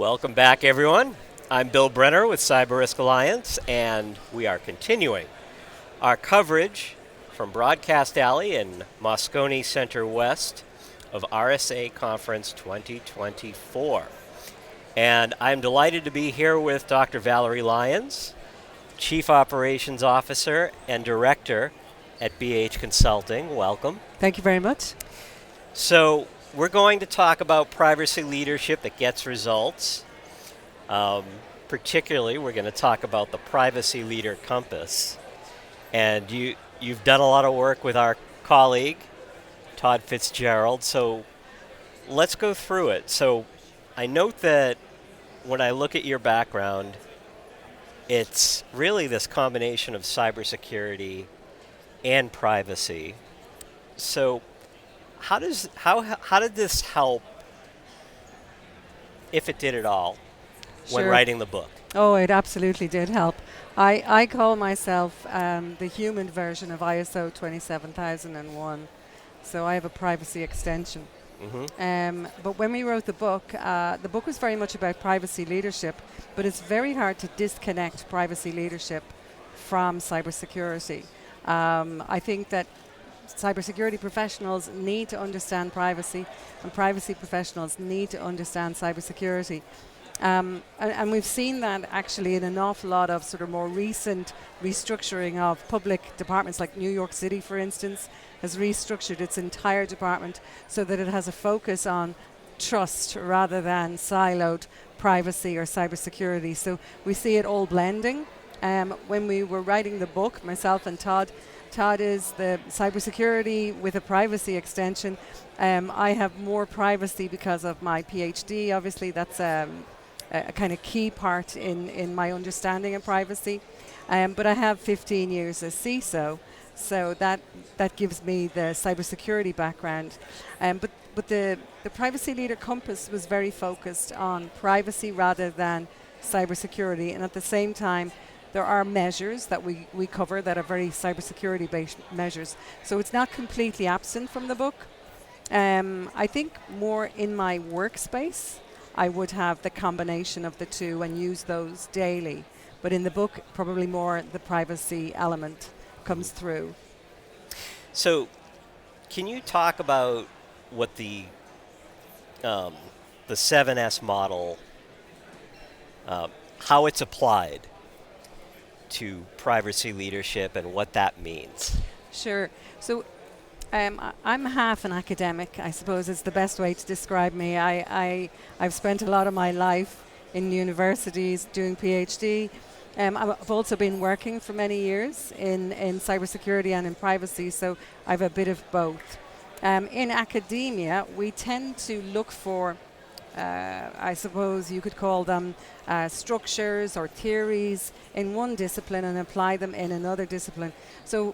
Welcome back, everyone. I'm Bill Brenner with Cyber Risk Alliance, and we are continuing our coverage from Broadcast Alley in Moscone Center West of RSA Conference 2024. And I'm delighted to be here with Dr. Valerie Lyons, Chief Operations Officer and Director at BH Consulting. Welcome. Thank you very much. So, we're going to talk about privacy leadership that gets results. Particularly, we're going to talk about the Privacy Leader Compass. And you've done a lot of work with our colleague, Todd Fitzgerald. So let's go through it. So I note that when I look at your background, it's really this combination of cybersecurity and privacy. So how did this help, if it did at all, when Sure. writing the book? Oh, it absolutely did help. I call myself the human version of ISO 27001. So I have a privacy extension. But when we wrote the book was very much about privacy leadership, but it's very hard to disconnect privacy leadership from cybersecurity. I think that cybersecurity professionals need to understand privacy, and privacy professionals need to understand cybersecurity. And we've seen that actually in an awful lot of sort of more recent restructuring of public departments, like New York City, for instance, has restructured its entire department so that it has a focus on trust rather than siloed privacy or cybersecurity. So we see it all blending. When we were writing the book, myself and Todd is the cybersecurity with a privacy extension. I have more privacy because of my PhD. Obviously, that's a kind of key part in my understanding of privacy. But I have 15 years as CISO, so that gives me the cybersecurity background. But the Privacy Leader Compass was very focused on privacy rather than cybersecurity, and at the same time, there are measures that we cover that are very cybersecurity-based measures. So it's not completely absent from the book. I think more in my workspace, I would have the combination of the two and use those daily. But in the book, probably more the privacy element comes through. So can you talk about what the 7S model, how it's applied to privacy leadership and what that means? Sure. So I'm half an academic, I suppose is the best way to describe me. I've spent a lot of my life in universities doing PhD. I've also been working for many years in cybersecurity and in privacy, so I have a bit of both. In academia, we tend to look for I suppose you could call them structures or theories in one discipline and apply them in another discipline. So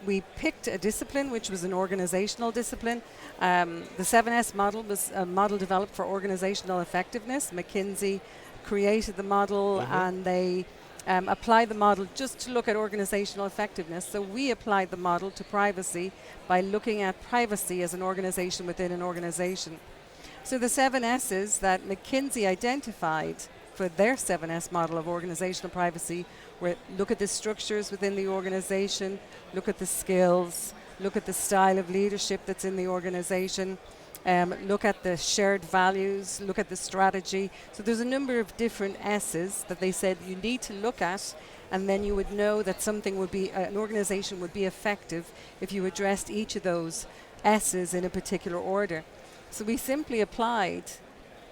we picked a discipline which was an organizational discipline. The 7S model was a model developed for organizational effectiveness. McKinsey created the model and they applied the model just to look at organizational effectiveness. So we applied the model to privacy by looking at privacy as an organization within an organization. So the 7S's that McKinsey identified for their 7S model of organizational privacy were look at the structures within the organization, look at the skills, look at the style of leadership that's in the organization, look at the shared values, look at the strategy. So there's a number of different S's that they said you need to look at, and then you would know that something would be, an organization would be effective if you addressed each of those S's in a particular order. So we simply applied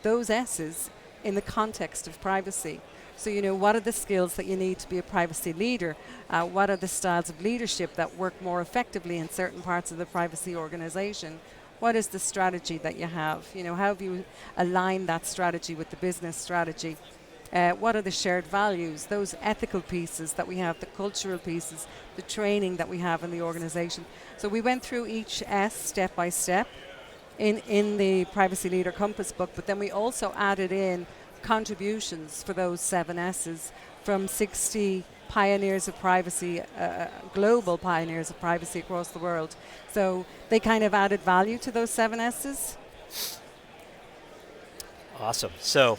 those S's in the context of privacy. So, what are the skills that you need to be a privacy leader? What are the styles of leadership that work more effectively in certain parts of the privacy organization? What is the strategy that you have? How have you aligned that strategy with the business strategy? What are the shared values, those ethical pieces that we have, the cultural pieces, the training that we have in the organization? So we went through each S step by step in the Privacy Leader Compass book, but then we also added in contributions for those 7S's from 60 pioneers of privacy, global pioneers of privacy across the world. So they kind of added value to those 7S's. Awesome. So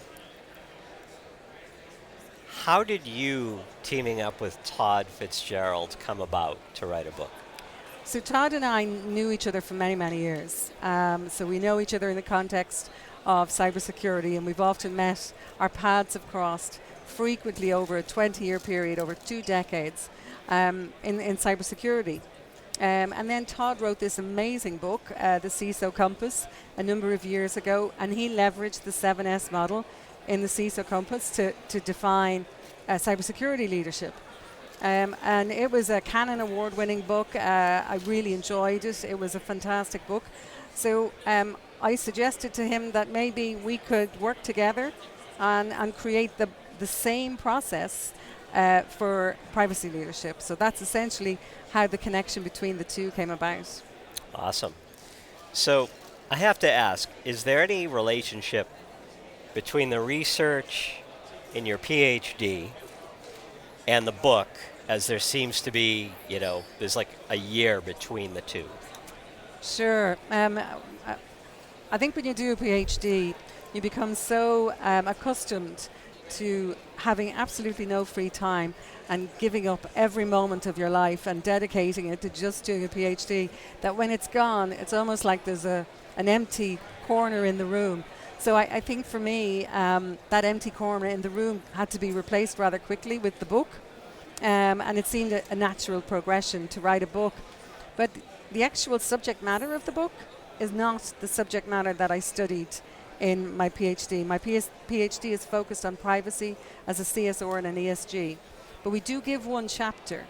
How did you teaming up with Todd Fitzgerald come about to write a book? So Todd and I knew each other for many, many years. So we know each other in the context of cybersecurity, and we've often met, our paths have crossed frequently over a 20-year period, over 2 decades in cybersecurity. And then Todd wrote this amazing book, The CISO Compass, a number of years ago, and he leveraged the 7S model in the CISO Compass to define cybersecurity leadership. And it was a Canon Award-winning book. I really enjoyed it. It was a fantastic book. So I suggested to him that maybe we could work together and create the same process for privacy leadership. So that's essentially how the connection between the two came about. Awesome. So I have to ask, is there any relationship between the research in your PhD and the book, as there seems to be, there's like a year between the two? Sure. I think when you do a PhD, you become so accustomed to having absolutely no free time and giving up every moment of your life and dedicating it to just doing a PhD, that when it's gone, it's almost like there's an empty corner in the room. So I think for me, that empty corner in the room had to be replaced rather quickly with the book. And it seemed a natural progression to write a book. But the actual subject matter of the book is not the subject matter that I studied in my PhD. My PhD is focused on privacy as a CSR and an ESG. But we do give one chapter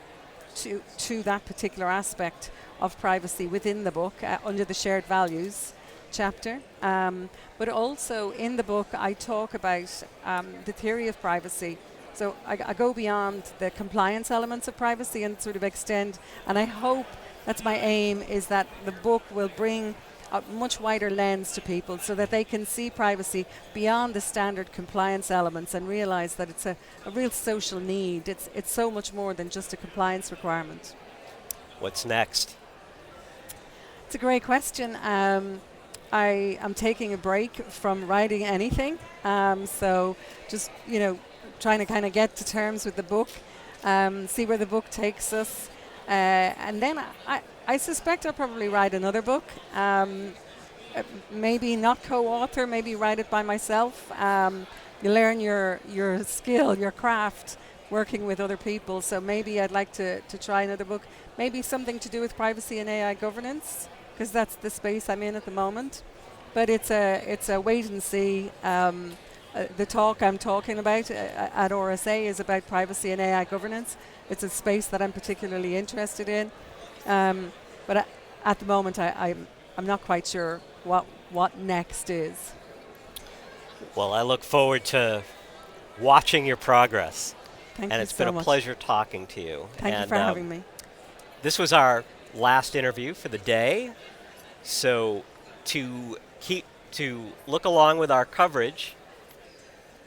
to that particular aspect of privacy within the book under the shared values chapter. But also in the book, I talk about the theory of privacy. So I go beyond the compliance elements of privacy and sort of extend, and I hope, that's my aim, is that the book will bring a much wider lens to people so that they can see privacy beyond the standard compliance elements and realize that it's a real social need. It's so much more than just a compliance requirement. What's next? It's a great question. I am taking a break from writing anything. So just, trying to kind of get to terms with the book, see where the book takes us. And then I suspect I'll probably write another book. Maybe not co-author, maybe write it by myself. You learn your skill, your craft, working with other people. So maybe I'd like to try another book. Maybe something to do with privacy and AI governance, because that's the space I'm in at the moment. But it's a wait and see. The talk I'm talking about at RSA is about privacy and AI governance. It's a space that I'm particularly interested in. But at the moment, I'm not quite sure what next is. Well, I look forward to watching your progress. Thank and you it's so been a much. pleasure talking to you. Thank you for having me. This was our last interview for the day. So to look along with our coverage,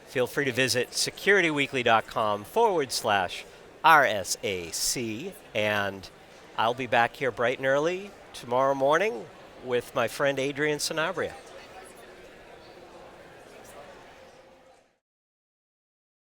feel free to visit securityweekly.com/RSAC, and I'll be back here bright and early tomorrow morning with my friend Adrian Sanabria.